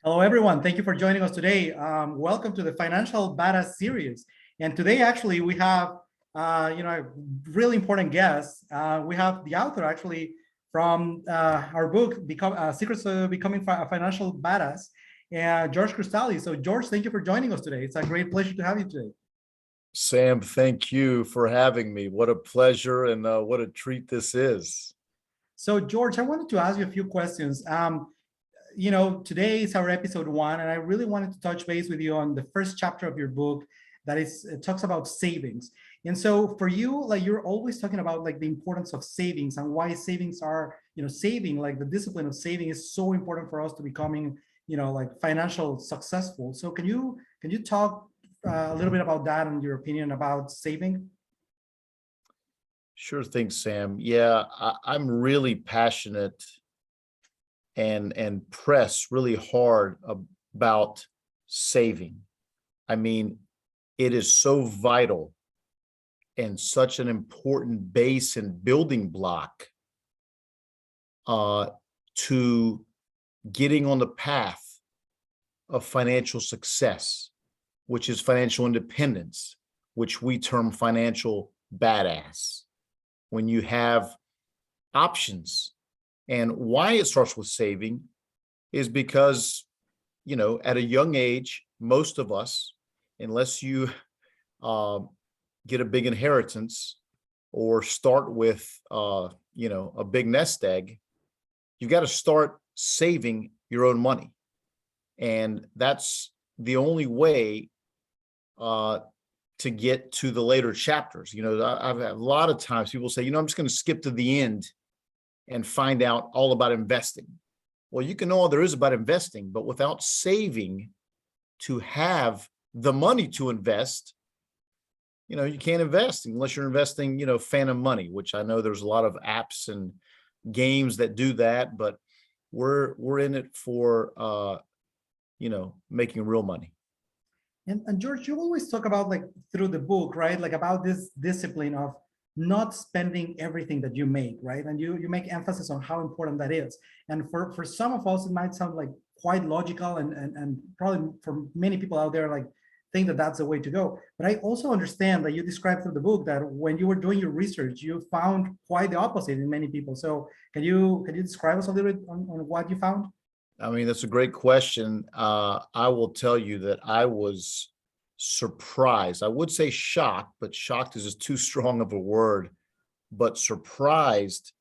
Hello, everyone. Thank you for joining us today. Welcome to the Financial Badass series. And today, actually, we have a really important guest. We have the author, actually, from our book, Secrets of Becoming a Financial Badass, George Kroustalis. So, George, thank you for joining us today. It's a great pleasure to have you today. Sam, thank you for having me. What a pleasure and what a treat this is. So, George, I wanted to ask you a few questions. Today is our episode 1, and I really wanted to touch base with you on the first chapter of your book it talks about savings. And so for you, like, you're always talking about like the importance of savings and why savings are, saving, like the discipline of saving is so important for us to becoming, like financial successful. So can you talk a little bit about that and your opinion about saving? Sure thing, Sam. Yeah, I'm really passionate and press really hard about saving. I mean, it is so vital and such an important base and building block to getting on the path of financial success, which is financial independence, which we term financial badass. When you have options. And why it starts with saving is because, at a young age, most of us, unless you get a big inheritance or start with, a big nest egg, you've got to start saving your own money. And that's the only way to get to the later chapters. I've had a lot of times people say, I'm just going to skip to the end and find out all about investing. Well, you can know all there is about investing, but without saving to have the money to invest, you can't invest unless you're investing, phantom money, which I know there's a lot of apps and games that do that, but we're in it for, making real money. And George, you always talk about, like, through the book, right? Like, about this discipline of not spending everything that you make, right? And you make emphasis on how important that is. And for some of us, it might sound like quite logical, and probably for many people out there, like, think that that's the way to go. But I also understand that you described through the book that when you were doing your research, you found quite the opposite in many people. So can you describe us a little bit on what you found? I mean, that's a great question. I will tell you that I was surprised. I would say shocked, but shocked is just too strong of a word, but surprised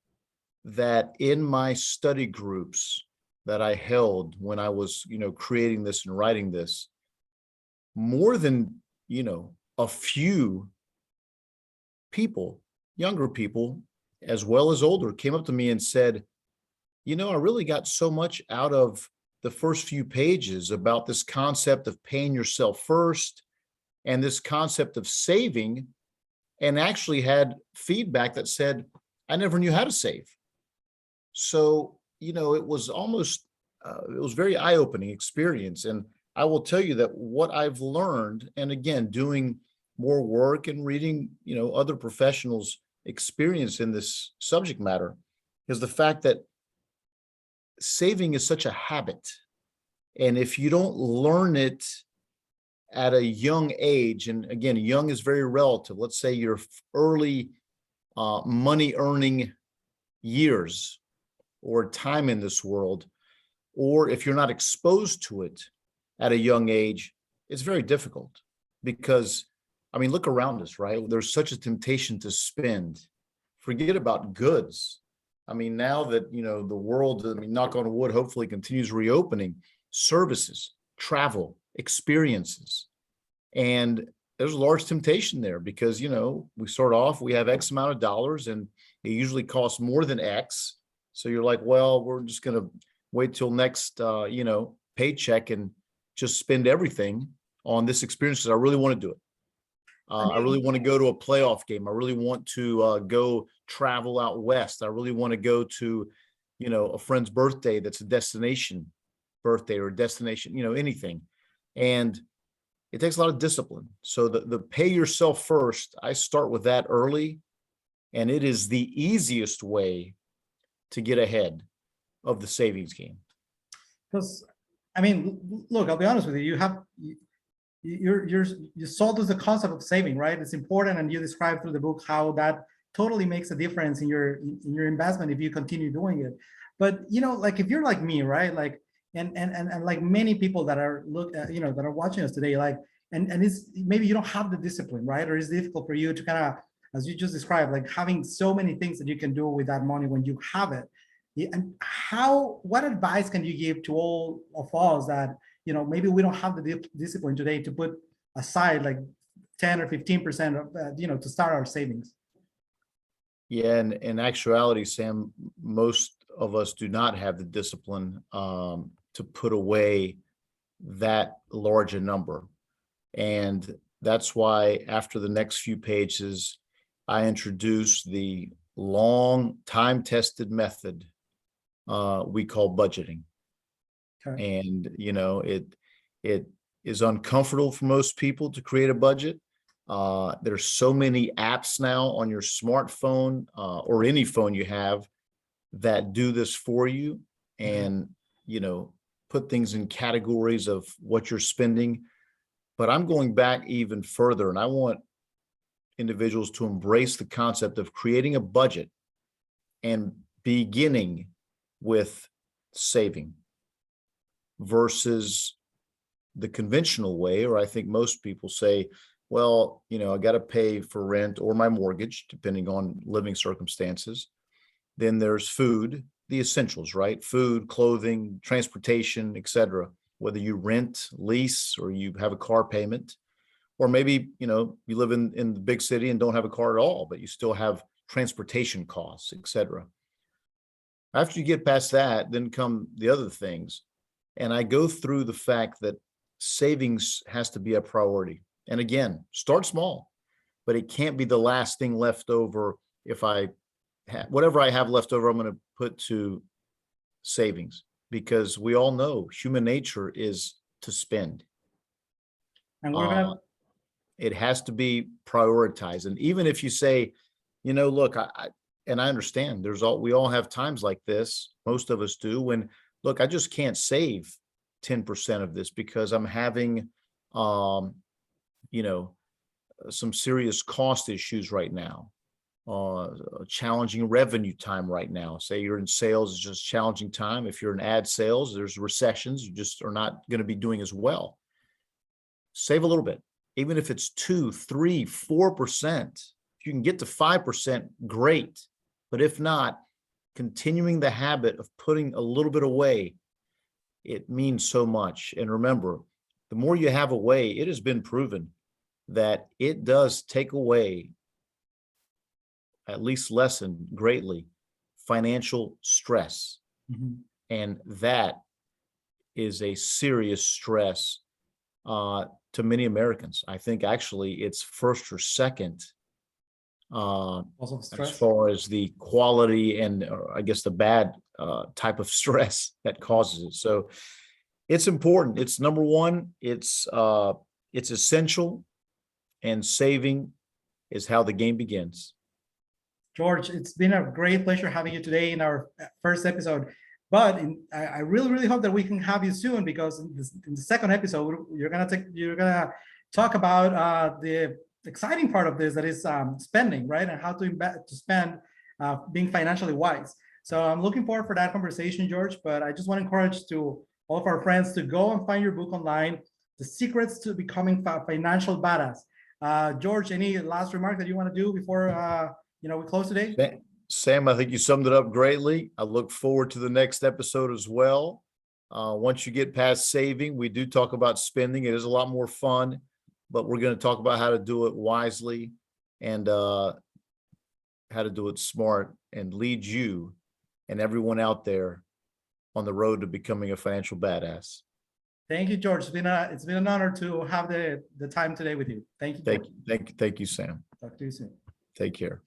that in my study groups that I held when I was, creating this and writing this, more than, a few people, younger people, as well as older, came up to me and said, I really got so much out of the first few pages about this concept of paying yourself first and this concept of saving, and actually had feedback that said, I never knew how to save. So, it was almost, it was very eye-opening experience. And I will tell you that what I've learned, and again, doing more work and reading, other professionals' experience in this subject matter, is the fact that saving is such a habit. And if you don't learn it at a young age, and again, young is very relative. Let's say your early money earning years or time in this world, or if you're not exposed to it at a young age, it's very difficult because, look around us, right? There's such a temptation to spend. Forget about goods. Now that, the world, knock on wood, hopefully continues reopening, services, travel, experiences. And there's a large temptation there because, we start off, we have X amount of dollars and it usually costs more than X. So you're like, well, we're just going to wait till next, paycheck and just spend everything on this experience because I really want to do it. I really want to go to a playoff game. I really want to go travel out west. I really want to go to, a friend's birthday that's a destination birthday or a destination, anything. And it takes a lot of discipline. So the pay yourself first, I start with that early, and it is the easiest way to get ahead of the savings game. Because I mean, look, I'll be honest with you. You sold us the concept of saving, right? It's important, and you describe through the book how that totally makes a difference in your investment if you continue doing it. But like if you're like me, right? Like and like many people that are that are watching us today, like and it's maybe you don't have the discipline, right? Or it's difficult for you to kind of, as you just described, like having so many things that you can do with that money when you have it. Yeah, and what advice can you give to all of us that maybe we don't have the discipline today to put aside like 10 or 15% of to start our savings? Yeah, and in actuality, Sam, most of us do not have the discipline to put away that large a number. And that's why after the next few pages, I introduce the long time-tested method we call budgeting. Okay. And it is uncomfortable for most people to create a budget. There's so many apps now on your smartphone or any phone you have that do this for you, and put things in categories of what you're spending. But I'm going back even further, and I want individuals to embrace the concept of creating a budget and beginning with saving versus the conventional way, or I think most people say, well, I got to pay for rent or my mortgage, depending on living circumstances. Then there's food, the essentials, right? Food, clothing, transportation, etc. Whether you rent, lease, or you have a car payment, or maybe, you live in the big city and don't have a car at all, but you still have transportation costs, etc. After you get past that, then come the other things. And I go through the fact that savings has to be a priority. And again, start small, but it can't be the last thing left over. If whatever I have left over, I'm going to put to savings, because we all know human nature is to spend. And we're gonna It has to be prioritized. And even if you say, look, and I understand we all have times like this. Most of us do, when, look, I just can't save 10% of this because I'm having, some serious cost issues right now, challenging revenue time right now. Say you're in sales, it's just challenging time. If you're in ad sales, there's recessions, you just are not going to be doing as well. Save a little bit, even if it's 2, 3, 4%. If you can get to 5%, great. But if not, continuing the habit of putting a little bit away, it means so much. And remember, the more you have away, it has been proven that it does take away, at least lessen greatly, financial stress. Mm-hmm. And that is a serious stress to many Americans. I think actually it's first or second as far as the quality and I guess the bad type of stress that causes it. So it's important. It's number one. It's essential, and saving is how the game begins. George, it's been a great pleasure having you today in our first episode. But I really, really hope that we can have you soon, because in the second episode, you're gonna talk about the exciting part of this, that is spending, right, and how to spend, being financially wise. So I'm looking forward for that conversation, George. But I just want to encourage to all of our friends to go and find your book online, "The Secrets to Becoming Financial Badass." George, any last remark that you want to do before we close today? Sam, I think you summed it up greatly. I look forward to the next episode as well. Once you get past saving, we do talk about spending. It is a lot more fun, but we're going to talk about how to do it wisely and how to do it smart and lead you and everyone out there on the road to becoming a financial badass. Thank you, George. It's been an honor to have the time today with you. Thank you. Thank you, Sam. Talk to you soon. Take care.